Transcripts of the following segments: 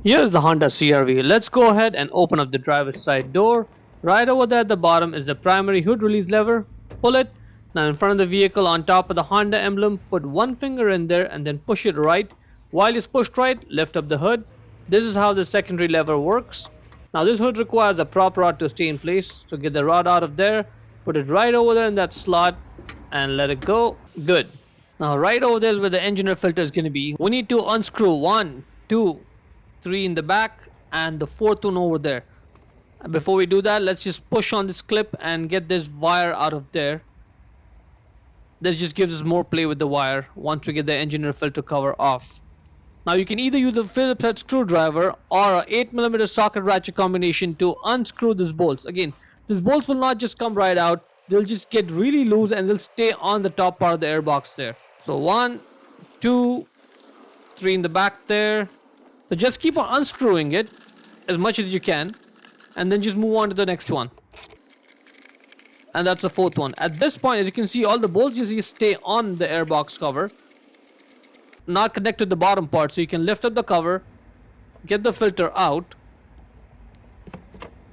Here's the Honda CR-V. Let's go ahead and open up the driver's side door. Right over there at the bottom is the primary hood release lever. Pull it. Now in front of the vehicle on top of the Honda emblem, put one finger in there and then push it right. While it's pushed right, lift up the hood. This is how the secondary lever works. Now this hood requires a prop rod to stay in place, so get the rod out of there, put it right over there in that slot and let it go. Good. Now right over there is where the engine air filter is going to be. We need to unscrew 1, 2, 3 in the back and the fourth one over there. Before we do that, let's just push on this clip and get this wire out of there. This just gives us more play with the wire once we get the engine air filter cover off. Now you can either use the Phillips head screwdriver or a 8mm socket ratchet combination to unscrew these bolts. Again, these bolts will not just come right out, they'll just get really loose and they'll stay on the top part of the airbox there. So 1, 2, 3 in the back there. So just keep on unscrewing it as much as you can and then just move on to the next one. And that's the fourth one. At this point, as you can see, all the bolts you see stay on the airbox cover, not connect to the bottom part. So you can lift up the cover, get the filter out.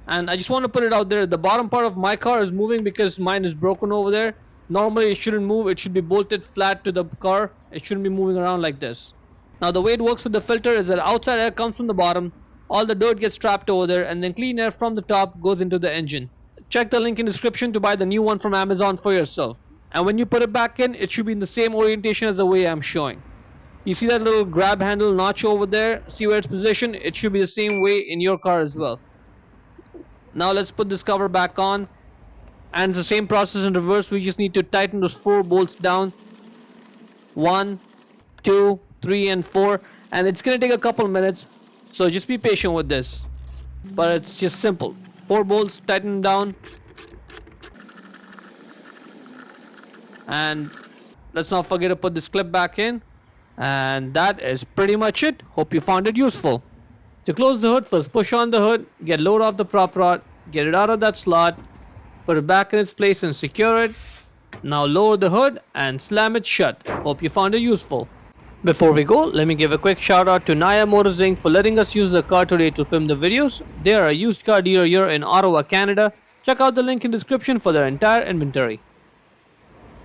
And I just want to put it out there, the bottom part of my car is moving because mine is broken over there. Normally it shouldn't move, it should be bolted flat to the car. It shouldn't be moving around like this. Now the way it works with the filter is that outside air comes from the bottom, all the dirt gets trapped over there, and then clean air from the top goes into the engine. Check the link in the description to buy the new one from Amazon for yourself. And when you put it back in, it should be in the same orientation as the way I'm showing. You see that little grab handle notch over there? See where it's positioned? It should be the same way in your car as well. Now let's put this cover back on. And it's the same process in reverse. We just need to tighten those 4 bolts down. 1, 2, 3 and 4. And it's going to take a couple minutes. So just be patient with this. But it's just simple. 4 bolts, tighten them down. And let's not forget to put this clip back in. And that is pretty much it. Hope you found it useful. To close the hood, first push on the hood, get load off the prop rod, get it out of that slot, put it back in its place and secure it. Now lower the hood and slam it shut. Hope you found it useful. Before we go, let me give a quick shout out to Naya Motors Inc. for letting us use the car today to film the videos. They are a used car dealer here in Ottawa, Canada. Check out the link in the description for their entire inventory.